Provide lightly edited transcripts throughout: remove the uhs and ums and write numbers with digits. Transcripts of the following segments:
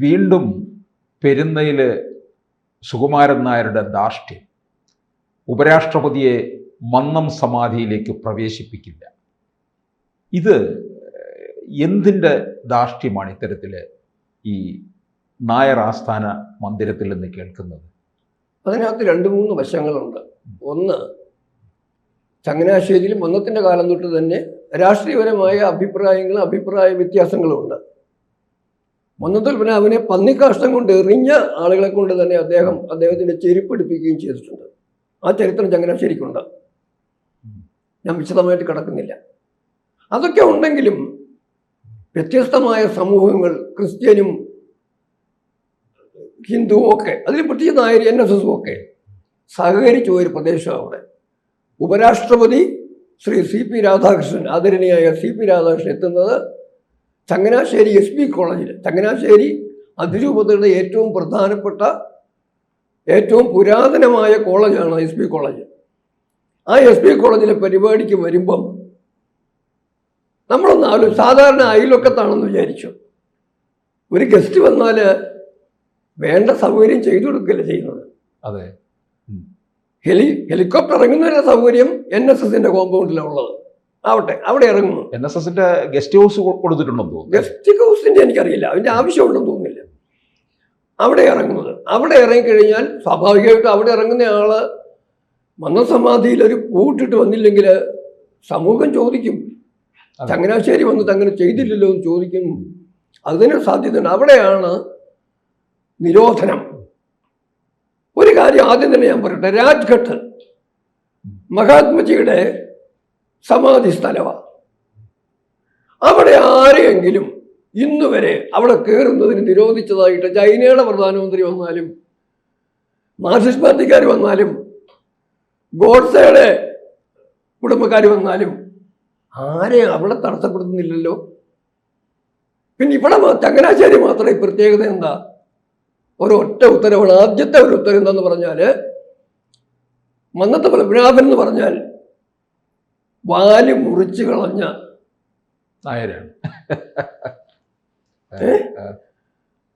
വീണ്ടും പെരുന്നയിൽ സുകുമാരൻ നായരുടെ ധാർഷ്ട്യം ഉപരാഷ്ട്രപതിയെ മന്നം സമാധിയിലേക്ക് പ്രവേശിപ്പിക്കില്ല. ഇത് എന്തിൻ്റെ ധാർഷ്ട്യമാണ് ഇത്തരത്തിൽ ഈ നായർ ആസ്ഥാന മന്ദിരത്തിൽ നിന്ന് കേൾക്കുന്നത്? അതിനകത്ത് 2-3 വശങ്ങളുണ്ട്. ഒന്ന്, ചങ്ങനാശ്ശേരിയിൽ മന്നത്തിൻ്റെ കാലം തൊട്ട് തന്നെ രാഷ്ട്രീയപരമായ അഭിപ്രായങ്ങളും അഭിപ്രായ വ്യത്യാസങ്ങളും ഉണ്ട്. മന്നത്തിൽ പിന്നെ അവനെ പന്നിക്കാഷ്ടം കൊണ്ട് എറിഞ്ഞ ആളുകളെ കൊണ്ട് തന്നെ അദ്ദേഹത്തിൻ്റെ ചെരുപ്പെടുപ്പിക്കുകയും ചെയ്തിട്ടുണ്ട്. ആ ചരിത്രം ചങ്ങനാശ്ശേരിക്കുണ്ട്. ഞാൻ വിശദമായിട്ട് കിടക്കുന്നില്ല. അതൊക്കെ ഉണ്ടെങ്കിലും വ്യത്യസ്തമായ സമൂഹങ്ങൾ, ക്രിസ്ത്യനും ഹിന്ദുവും ഒക്കെ, അതിൽ പ്രത്യേകിച്ച് നായർ NSS ഒക്കെ സഹകരിച്ച ഒരു പ്രദേശമാണ് അവിടെ. ഉപരാഷ്ട്രപതി ശ്രീ CP രാധാകൃഷ്ണൻ, ആദരണീയായ CP രാധാകൃഷ്ണൻ എത്തുന്നത് ചങ്ങനാശ്ശേരി SP കോളേജിൽ. ചങ്ങനാശ്ശേരി അതിരൂപതയുടെ ഏറ്റവും പ്രധാനപ്പെട്ട, ഏറ്റവും പുരാതനമായ കോളേജാണ് SP കോളേജ്. ആ SP കോളേജിലെ പരിപാടിക്ക് വരുമ്പം നമ്മളൊന്ന് സാധാരണ അയൽവക്കത്താണെന്ന് വിചാരിച്ചു. ഒരു ഗസ്റ്റ് വന്നാൽ വേണ്ട സൗകര്യം ചെയ്തു കൊടുക്കുകയല്ല ചെയ്യുന്നത്. അതെ, ഹെലികോപ്റ്റർ ഇറങ്ങുന്നതിൻ്റെ സൗകര്യം NSSന്റെ കോമ്പൗണ്ടിലാണ് ഉള്ളത്. അവിടെ ഇറങ്ങുന്നു. NSSന്റെ ഗസ്റ്റ് ഹൗസ് കൊടുത്തിട്ടുണ്ടെന്ന് തോന്നുന്നു. ഗസ്റ്റ് ഹൗസിന്റെ എനിക്കറിയില്ല, അതിന്റെ ആവശ്യമുണ്ടെന്ന് തോന്നുന്നില്ല. അവിടെ ഇറങ്ങുന്നത്, അവിടെ ഇറങ്ങിക്കഴിഞ്ഞാൽ സ്വാഭാവികമായിട്ടും അവിടെ ഇറങ്ങുന്ന ആള് മന്നസമാധിയിൽ ഒരു പൂട്ടിട്ട് വന്നില്ലെങ്കിൽ സമൂഹം ചോദിക്കും, ചങ്ങനാശ്ശേരി വന്നിട്ട് അങ്ങനെ ചെയ്തില്ലല്ലോ എന്ന് ചോദിക്കും. അതിന് സാധ്യതയുണ്ട്. അവിടെയാണ് നിരോധനം. ഒരു കാര്യം ആദ്യം തന്നെ ഞാൻ പറയട്ടെ. രാജ്ഘട്ട് മഹാത്മജിയുടെ സമാധി സ്ഥലമാണ്. അവിടെ ആരെയെങ്കിലും ഇന്നുവരെ അവിടെ കയറുന്നതിന് നിരോധിച്ചതായിട്ട് ചൈനയുടെ പ്രധാനമന്ത്രി വന്നാലും, മാർക്സിസ്റ്റ് പാർട്ടിക്കാർ വന്നാലും, ഗോഡ്സയുടെ കുടുംബക്കാർ വന്നാലും ആരെയും അവിടെ തടസ്സപ്പെടുത്തുന്നില്ലല്ലോ. പിന്നെ ഇവിടെ ചങ്ങനാശ്ശേരി മാത്രം ഈ പ്രത്യേകത എന്താ? ഒരൊറ്റ ഉത്തരവാണ്. ആദ്യത്തെ ഒരു ഉത്തരവ് എന്താന്ന് പറഞ്ഞാൽ, മന്നത്ത് പത്മനാഭൻ എന്ന് പറഞ്ഞാൽ വാല് മുറിച്ച് കളഞ്ഞ നായരാണ്.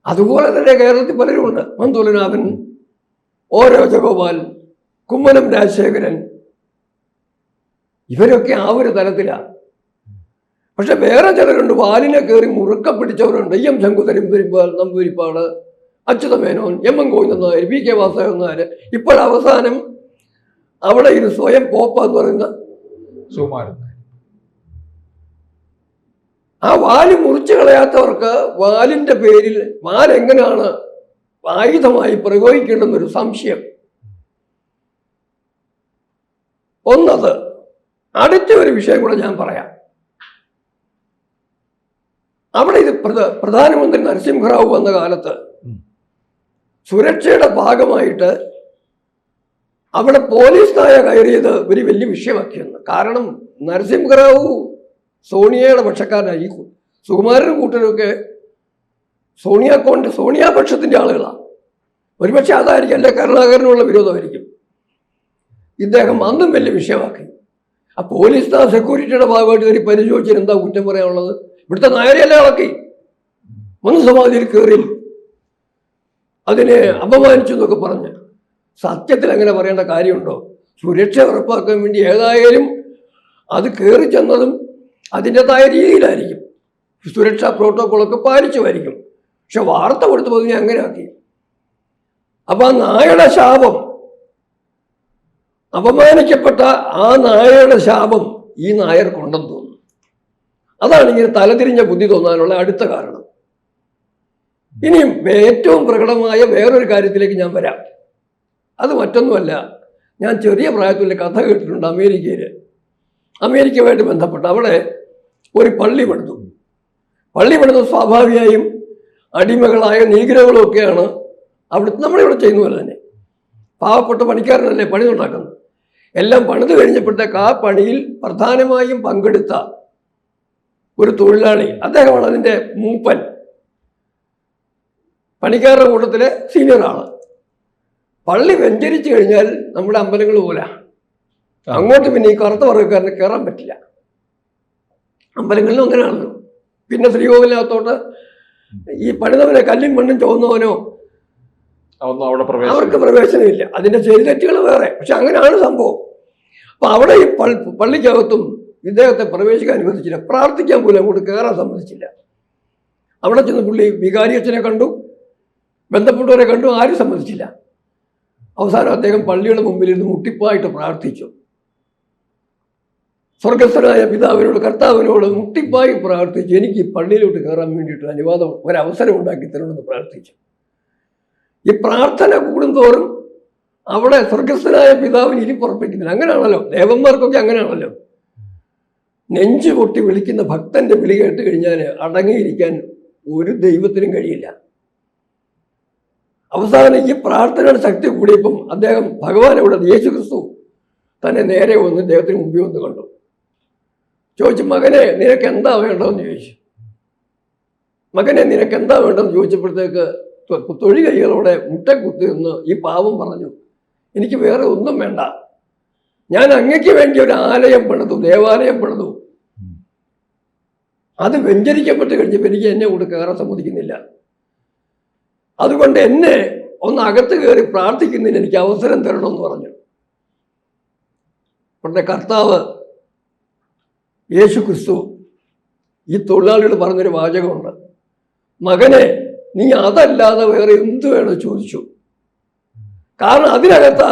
അതുപോലെ തന്നെ കേരളത്തിൽ പലരും ഉണ്ട്. മന്തുലനാഭൻ, O രാജഗോപാൽ, കുമ്മനം രാജശേഖരൻ, ഇവരൊക്കെ ആ ഒരു തലത്തിലാണ്. പക്ഷെ വേറെ ചിലരുണ്ട്, വാലിനെ കയറി മുറുക്ക പിടിച്ചവരുണ്ട്. EM ശങ്കുതരം Namboodiripad, Achutha Menon, MM Govindan Nair, PK Vasudevan Nair. ഇപ്പോഴവസാനം അവിടെ ഇത് സ്വയം പോപ്പ എന്ന് പറയുന്ന സുകുമാരൻ നായർ. ആ വാല് മുറിച്ചു കളയാത്തവർക്ക് വാലിന്റെ പേരിൽ വാലെങ്ങനെയാണ് ആയുധമായി പ്രയോഗിക്കേണ്ടെന്നൊരു സംശയം. ഒന്നത്. അടുത്ത ഒരു വിഷയം കൂടെ ഞാൻ പറയാം. അവിടെ ഇത് പ്രധാനമന്ത്രി നരസിംഹറാവു വന്ന കാലത്ത് സുരക്ഷയുടെ ഭാഗമായിട്ട് അവിടെ പോലീസ് നായ കയറിയത് ഒരു വലിയ വിഷയമാക്കിയെന്ന്. കാരണം നരസിംഹറാവു സോണിയയുടെ പക്ഷക്കാരനായി. സുകുമാരനും കൂട്ടരൊക്കെ സോണിയാ പക്ഷത്തിന്റെ ആളുകളാണ്. ഒരുപക്ഷെ അതായിരിക്കും, അല്ലെ കരുണാകരനുള്ള വിരോധമായിരിക്കും. ഇദ്ദേഹം അന്നും വലിയ വിഷയമാക്കി. ആ പോലീസ് സെക്യൂരിറ്റിയുടെ ഭാഗമായിട്ട് കയറി പരിശോധിച്ചാൽ എന്താ കുറ്റം പറയാനുള്ളത്? ഇവിടുത്തെ നായരെല്ലാം ഇളക്കി, മനുസമാധിയിൽ കയറി അതിനെ അപമാനിച്ചു എന്നൊക്കെ പറഞ്ഞ്. സത്യത്തിൽ അങ്ങനെ പറയേണ്ട കാര്യമുണ്ടോ? സുരക്ഷ ഉറപ്പാക്കാൻ വേണ്ടി ഏതായാലും അത് കയറി ചെന്നതും അതിൻ്റെതായ രീതിയിലായിരിക്കും, സുരക്ഷാ പ്രോട്ടോക്കോളൊക്കെ പാലിച്ചുമായിരിക്കും. പക്ഷെ വാർത്ത കൊടുത്തപ്പോൾ അതിനെ അങ്ങനെ ആക്കി. അപ്പൊ ആ നായയുടെ ശാപം, അപമാനിക്കപ്പെട്ട ആ നായയുടെ ശാപം ഈ നായർ കൊണ്ടെന്ന് തോന്നുന്നു. അതാണ് ഇങ്ങനെ തലതിരിഞ്ഞ ബുദ്ധി തോന്നാനുള്ള അടുത്ത കാരണം. ഇനിയും ഏറ്റവും പ്രകടമായ വേറൊരു കാര്യത്തിലേക്ക് ഞാൻ വരാം. അത് മറ്റൊന്നുമല്ല, ഞാൻ ചെറിയ പ്രായത്തിൽ കഥ കേട്ടിട്ടുണ്ട്. അമേരിക്കയുമായിട്ട് ബന്ധപ്പെട്ട് അവിടെ ഒരു പള്ളി പണിതു. പള്ളി പണിത് സ്വാഭാവികമായും അടിമകളായ നീഗ്രകളൊക്കെയാണ് അവിടുത്തെ നമ്മളിവിടെ ചെയ്യുന്ന പോലെ തന്നെ. പാവപ്പെട്ട പണിക്കാരനല്ലേ പണി ഉണ്ടാക്കുന്നത്. എല്ലാം പണിത് കഴിഞ്ഞപ്പോഴത്തേക്ക് ആ പണിയിൽ പ്രധാനമായും പങ്കെടുത്ത ഒരു തൊഴിലാളി, അദ്ദേഹമാണ് അതിൻ്റെ മൂപ്പൻ, പണിക്കാരുടെ കൂട്ടത്തിലെ സീനിയർ ആള്. പള്ളി വെഞ്ചരിച്ചു കഴിഞ്ഞാൽ നമ്മുടെ അമ്പലങ്ങൾ പോലെ അങ്ങോട്ട് പിന്നെ ഈ കറുത്ത വർഗ്ഗക്കാരന് കയറാൻ പറ്റില്ല. അമ്പലങ്ങളിലും അങ്ങനെയാണല്ലോ. പിന്നെ ശ്രീകോവിലിനകത്തോട്ട് ഈ പണിതവനെ കല്ലും മണ്ണും ചോന്നവനോ അതൊന്നും അവിടെ അവർക്ക് പ്രവേശനമില്ല. അതിന്റെ ചെയ്തെറ്റുകൾ വേറെ, പക്ഷെ അങ്ങനെയാണ് സംഭവം. അപ്പൊ അവിടെ ഈ പള്ളിക്കകത്തും ഇദ്ദേഹത്തെ പ്രവേശിക്കാൻ അനുവദിച്ചില്ല. പ്രാർത്ഥിക്കാൻ പോലും അങ്ങോട്ട് കയറാൻ സമ്മതിച്ചില്ല. അവിടെ ചെന്ന് പുള്ളി വികാരിയച്ഛനെ കണ്ടു, ബന്ധപ്പെട്ടവരെ കണ്ടു, ആരും സമ്മതിച്ചില്ല. അവസാനം അദ്ദേഹം പള്ളിയുടെ മുമ്പിൽ ഇരുന്ന് മുട്ടിപ്പായിട്ട് പ്രാർത്ഥിച്ചു. സ്വർഗസ്ഥനായ പിതാവിനോട്, കർത്താവിനോട് മുട്ടിപ്പായി പ്രാർത്ഥിച്ചു, എനിക്ക് ഈ പള്ളിയിലോട്ട് കയറാൻ വേണ്ടിയിട്ട് അനുവാദം, ഒരവസരം ഉണ്ടാക്കി തരണമെന്ന് പ്രാർത്ഥിച്ചു. ഈ പ്രാർത്ഥന കൂടുന്തോറും അവിടെ സ്വർഗസ്ഥനായ പിതാവിന് ഇനി പുറപ്പിക്കുന്നില്ല. അങ്ങനെയാണല്ലോ ദേവന്മാർക്കൊക്കെ, അങ്ങനെയാണല്ലോ. നെഞ്ചു പൊട്ടി വിളിക്കുന്ന ഭക്തന്റെ വിളി കേട്ട് കഴിഞ്ഞാൽ അടങ്ങിയിരിക്കാൻ ഒരു ദൈവത്തിനും കഴിയില്ല. അവസാനം ഈ പ്രാർത്ഥനയുടെ ശക്തി കൂടിയപ്പം അദ്ദേഹം ഭഗവാൻ ഇവിടെ യേശു ക്രിസ്തു തന്നെ നേരെ വന്ന് ദൈവത്തിന് മുമ്പിൽ വന്ന് കണ്ടു. ചോദിച്ചു, മകനെ നിനക്ക് എന്താ വേണ്ടതെന്ന് ചോദിച്ചു. മകനെ നിനക്ക് എന്താ വേണ്ടതെന്ന് ചോദിച്ചപ്പോഴത്തേക്ക് തൊഴി കൈകളോടെ മുട്ടക്കുത്തി നിന്ന് ഈ പാവം പറഞ്ഞു, എനിക്ക് വേറെ ഒന്നും വേണ്ട, ഞാൻ അങ്ങയ്ക്ക് വേണ്ടി ഒരു ആലയം പണിതു, ദേവാലയം പണിതു. അത് വ്യഞ്ചരിക്കപ്പെട്ട് കഴിഞ്ഞപ്പോൾ എനിക്ക് എന്നെ കൂടെ കയറാൻ സമ്മതിക്കുന്നില്ല. അതുകൊണ്ട് എന്നെ ഒന്ന് അകത്ത് കയറി പ്രാർത്ഥിക്കുന്നതിന് എനിക്ക് അവസരം തരണമെന്ന് പറഞ്ഞു. നമ്മുടെ കർത്താവ് യേശു ക്രിസ്തു ഈ തൊഴിലാളിയോട് പറഞ്ഞൊരു വാചകമുണ്ട്, മകനെ നീ അതല്ലാതെ വേറെ എന്ത് വേണോ ചോദിച്ചു. കാരണം അതിനകത്ത്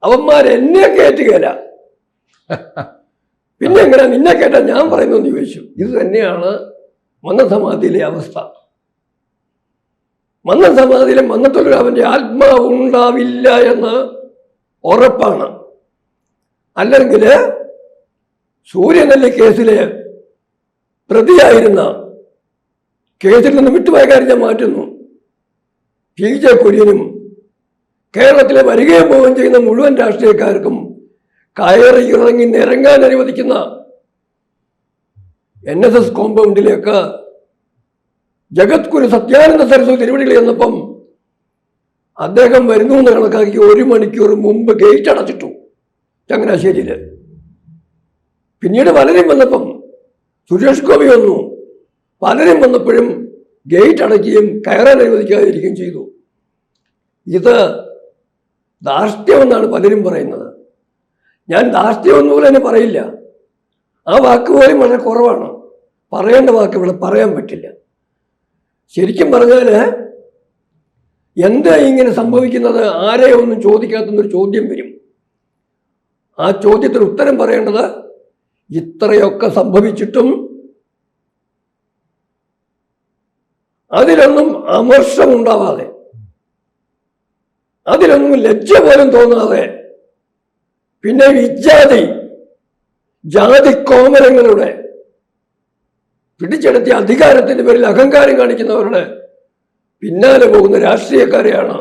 അവന്മാരെന്നെ കയറ്റുകയില്ല, പിന്നെ എങ്ങനെ നിന്നെ കേട്ടാ ഞാൻ പറയുന്നെന്ന് ചോദിച്ചു. ഇത് തന്നെയാണ് മന്നസമാധിയിലെ അവസ്ഥ. മന്നസമാധിയിലെ മന്നത്തൊഴിലാവന്റെ ആത്മാവ് ഉണ്ടാവില്ല എന്ന് ഉറപ്പാണ്. അല്ലെങ്കിൽ സൂര്യനെല്ലി കേസിലെ പ്രതിയായിരുന്ന, കേസിൽ നിന്ന് വിട്ടുപോയ കാര്യം ഞാൻ മാറ്റുന്നു, PJ കുര്യനും കേരളത്തിലെ വരികയും പോവുകയും ചെയ്യുന്ന മുഴുവൻ രാഷ്ട്രീയക്കാർക്കും കയറി ഇറങ്ങി നിരങ്ങാൻ അനുവദിക്കുന്ന NSS കോമ്പൗണ്ടിലേക്ക് ജഗദ്ഗുരു സത്യാനന്ദ സരസ്വതി തിരുവടികൾ ചെന്നപ്പം അദ്ദേഹം വരുന്നു എന്ന് കണക്കാക്കി 1 മണിക്കൂർ മുമ്പ് ഗേറ്റ് അടച്ചിട്ടു ചങ്ങനാശ്ശേരിയിൽ. പിന്നീട് പലരും വന്നപ്പം, സുരേഷ് ഗോപി വന്നു, പലരും വന്നപ്പോഴും ഗേറ്റ് അടയ്ക്കുകയും കയറാൻ അനുവദിക്കാതിരിക്കുകയും ചെയ്തു. ഇത് ധാർഷ്ട്യമെന്നാണ് പലരും പറയുന്നത്. ഞാൻ ധാർഷ്ട്യമൊന്നും പോലും തന്നെ പറയില്ല. ആ വാക്ക് പോലും വളരെ കുറവാണ്. പറയേണ്ട വാക്ക് ഇവിടെ പറയാൻ പറ്റില്ല. ശരിക്കും പറഞ്ഞാൽ എന്താ ഇങ്ങനെ സംഭവിക്കുന്നത്, ആരെ ഒന്നും ചോദിക്കാത്തൊരു ചോദ്യം വരും. ആ ചോദ്യത്തിന് ഉത്തരം പറയേണ്ടത്, ഇത്രയൊക്കെ സംഭവിച്ചിട്ടും അതിലൊന്നും അമർഷമുണ്ടാവാതെ, അതിലൊന്നും ലജ്ജ പോലും തോന്നാതെ, പിന്നെ ജാതി കോമരങ്ങളുടെ പിടിച്ചെടുത്തിയ അധികാരത്തിന്റെ പേരിൽ അഹങ്കാരം കാണിക്കുന്നവരുടെ പിന്നാലെ പോകുന്ന രാഷ്ട്രീയക്കാരെയാണ്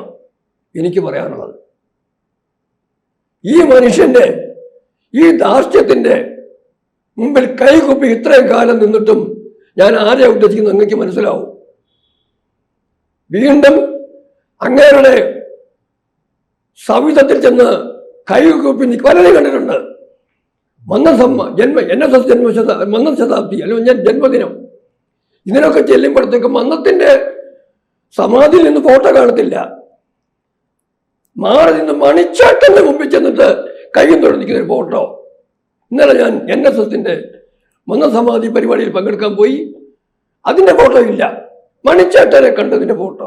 എനിക്ക് പറയാനുള്ളത്. ഈ മനുഷ്യന്റെ ഈ ധാർഷ്ട്യത്തിന്റെ മുമ്പിൽ കൈകുപ്പി ഇത്രയും കാലം നിന്നിട്ടും ഞാൻ ആരെ ഉദ്ദേശിക്കുന്നത് അങ്ങക്ക് മനസ്സിലാവും. വീണ്ടും അങ്ങേരുടെ സവിധത്തിൽ ചെന്ന് കൈകുപ്പി പലരെ കണ്ടിട്ടുണ്ട്. NSS മന്നം ശതാബ്ദി അല്ലെങ്കിൽ ഞാൻ ജന്മദിനം, ഇതിനൊക്കെ ചെല്ലുമ്പോഴത്തേക്ക് മന്നത്തിന്റെ സമാധിയിൽ നിന്ന് ഫോട്ടോ കാണത്തില്ല. മാറി നിന്ന് മണിച്ചാട്ടന്റെ മുമ്പിൽ ചെന്നിട്ട് കയ്യും തൊഴിക്കുന്ന ഒരു ഫോട്ടോ. ഇന്നലെ ഞാൻ NSSന്റെ മന്നസമാധി പരിപാടിയിൽ പങ്കെടുക്കാൻ പോയി, അതിന്റെ ഫോട്ടോ ഇല്ല, മണിച്ചാട്ടനെ കണ്ടതിന്റെ ഫോട്ടോ.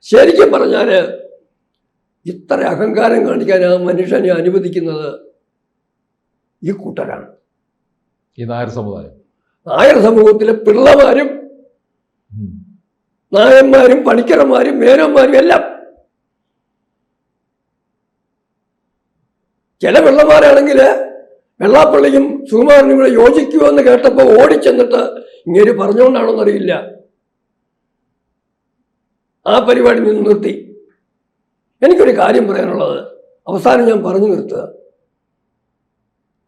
ശരിക്കും പറഞ്ഞാൽ ഇത്ര അഹങ്കാരം കാണിക്കാൻ ആ മനുഷ്യനെ അനുവദിക്കുന്നത് ഈ കൂട്ടരാണ്. ഈ നായർ സമുദായം, നായർ സമൂഹത്തിലെ പിള്ളമാരും നായന്മാരും പണിക്കരന്മാരും മേനന്മാരും എല്ലാം. ചില വെള്ളമാരാണെങ്കിൽ വെള്ളാപ്പള്ളിയും സുകുമാരനും കൂടെ യോജിക്കുമോ എന്ന് കേട്ടപ്പോൾ ഓടിച്ചെന്നിട്ട് ഇങ്ങനെ പറഞ്ഞുകൊണ്ടാണോന്നറിയില്ല ആ പരിപാടി നിന്ന് നിർത്തി. എനിക്കൊരു കാര്യം പറയാനുള്ളത്, അവസാനം ഞാൻ പറഞ്ഞു നിർത്തുക,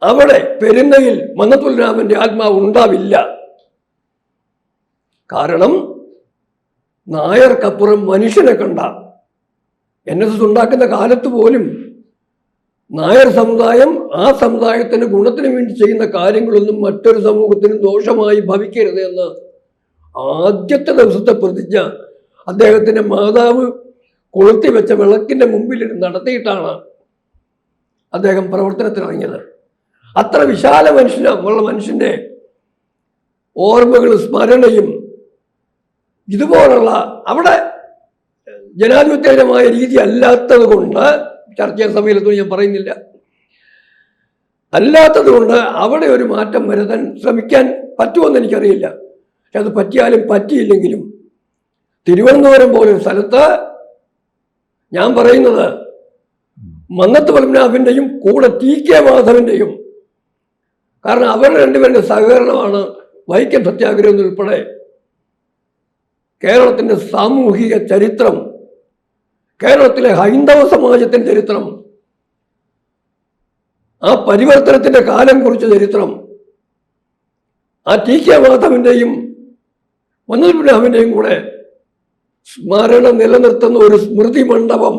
അവിടെ പെരുന്നയിൽ മന്നത്തുൽരാമന്റെ ആത്മാവ് ഉണ്ടാവില്ല. കാരണം നായർക്കപ്പുറം മനുഷ്യനെ കണ്ട NSS ഉണ്ടാക്കുന്ന കാലത്ത് പോലും നായർ സമുദായം ആ സമുദായത്തിന് ഗുണത്തിന് വേണ്ടി ചെയ്യുന്ന കാര്യങ്ങളൊന്നും മറ്റൊരു സമൂഹത്തിനും ദോഷമായി ഭവിക്കരുത് എന്ന് ആദ്യത്തെ ദിവസത്തെ പ്രതിജ്ഞ അദ്ദേഹത്തിൻ്റെ മാതാവ് കൊളുത്തി വെച്ച വിളക്കിൻ്റെ മുമ്പിൽ നടത്തിയിട്ടാണ് അദ്ദേഹം പ്രവർത്തനത്തിനിറങ്ങിയത്. അത്ര വിശാല ഉള്ള മനുഷ്യൻ്റെ ഓർമ്മകളും സ്മരണയും ഇതുപോലുള്ള അവിടെ ജനാധിപത്യപരമായ രീതി അല്ലാത്തത് കൊണ്ട്, ചർച്ചാ സഭയിലൊന്നും ഞാൻ പറയുന്നില്ല, അല്ലാത്തത് കൊണ്ട് അവിടെ ഒരു മാറ്റം വരുത്താൻ ശ്രമിക്കാൻ പറ്റുമെന്ന് എനിക്കറിയില്ല. പക്ഷെ അത് പറ്റിയാലും പറ്റിയില്ലെങ്കിലും തിരുവനന്തപുരം പോലൊരു സ്ഥലത്ത് ഞാൻ പറയുന്നത് മന്നത്ത് പത്മനാഭൻ്റെയും കൂടെ TK മാധവൻ്റെയും, കാരണം അവരുടെ രണ്ടുപേരുടെ സഹകരണമാണ് വൈക്കം സത്യാഗ്രഹം ഉൾപ്പെടെ കേരളത്തിൻ്റെ സാമൂഹിക ചരിത്രം, കേരളത്തിലെ ഹൈന്ദവ സമാജത്തിൻ്റെ ചരിത്രം, ആ പരിവർത്തനത്തിൻ്റെ കാലം കുറിച്ച ചരിത്രം, ആ TK മാധവൻ്റെയും മന്നത്ത് പത്മനാഭൻ്റെയും കൂടെ സ്മരണ നിലനിർത്തുന്ന ഒരു സ്മൃതി മണ്ഡപം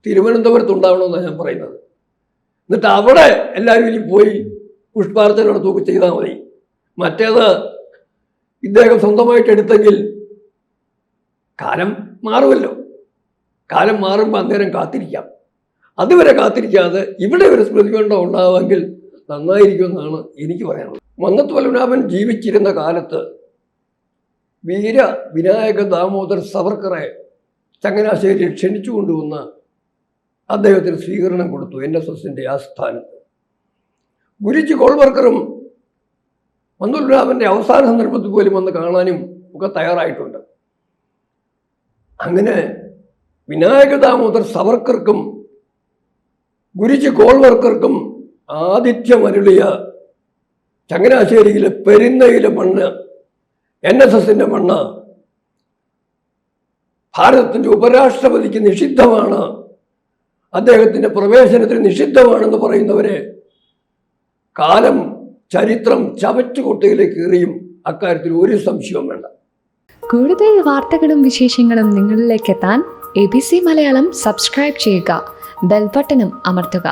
തിരുവനന്തപുരത്തുണ്ടാവണമെന്നാണ് ഞാൻ പറയുന്നത്. എന്നിട്ട് അവിടെ എല്ലാവരും ഇനി പോയി പുഷ്പാർച്ചന നടത്തുകയൊക്കെ ചെയ്താൽ മതി. മറ്റേത് ഇദ്ദേഹം സ്വന്തമായിട്ട് എടുത്തെങ്കിൽ കാലം മാറുമല്ലോ. കാലം മാറുമ്പോൾ അന്നേരം കാത്തിരിക്കാം. അതുവരെ കാത്തിരിക്കാതെ ഇവിടെ ഒരു സ്മൃതി മണ്ഡപം ഉണ്ടാവുമെങ്കിൽ നന്നായിരിക്കുമെന്നാണ് എനിക്ക് പറയാനുള്ളത്. മന്നത്ത് പത്മനാഭൻ ജീവിച്ചിരുന്ന കാലത്ത് വീര വിനായക ദാമോദർ സവർക്കറെ ചങ്ങനാശ്ശേരിയിൽ ക്ഷണിച്ചു കൊണ്ടുവന്ന് അദ്ദേഹത്തിന് സ്വീകരണം കൊടുത്തു NSSൻ്റെ ആസ്ഥാനത്ത്. ഗുരുജി ഗോൾവർക്കറും മന്നത്ത് പത്മനാഭൻ്റെ അവസാന സന്ദർഭത്തിൽ പോലും വന്ന് കാണാനും ഒക്കെ തയ്യാറായിട്ടുണ്ട്. അങ്ങനെ വിനായക ദാമോദർ സവർക്കർക്കും ഗുരുജി ഗോൾവർക്കർക്കും ആതിഥ്യമരുളിയ ചങ്ങനാശ്ശേരിയിലെ പെരുന്നയിലെ മണ്ണ്, NSSൻ്റെ മണ്ണ്, ഭാരതത്തിൻ്റെ ഉപരാഷ്ട്രപതിക്ക് നിഷിദ്ധമാണ്, അദ്ദേഹത്തിൻ്റെ പ്രവേശനത്തിന് നിഷിദ്ധമാണെന്ന് പറയുന്നവരെ കാലം ചരിത്രം ചവറ്റുകൊട്ടയിലേക്ക് എറിയും. അക്കാര്യത്തിൽ ഒരു സംശയവും വേണ്ട. കൂടുതൽ വാർത്തകളും വിശേഷങ്ങളും നിങ്ങളിലേക്ക് എത്താൻ ABC മലയാളം സബ്സ്ക്രൈബ് ചെയ്യുക, ബെൽ ബട്ടണും അമർത്തുക.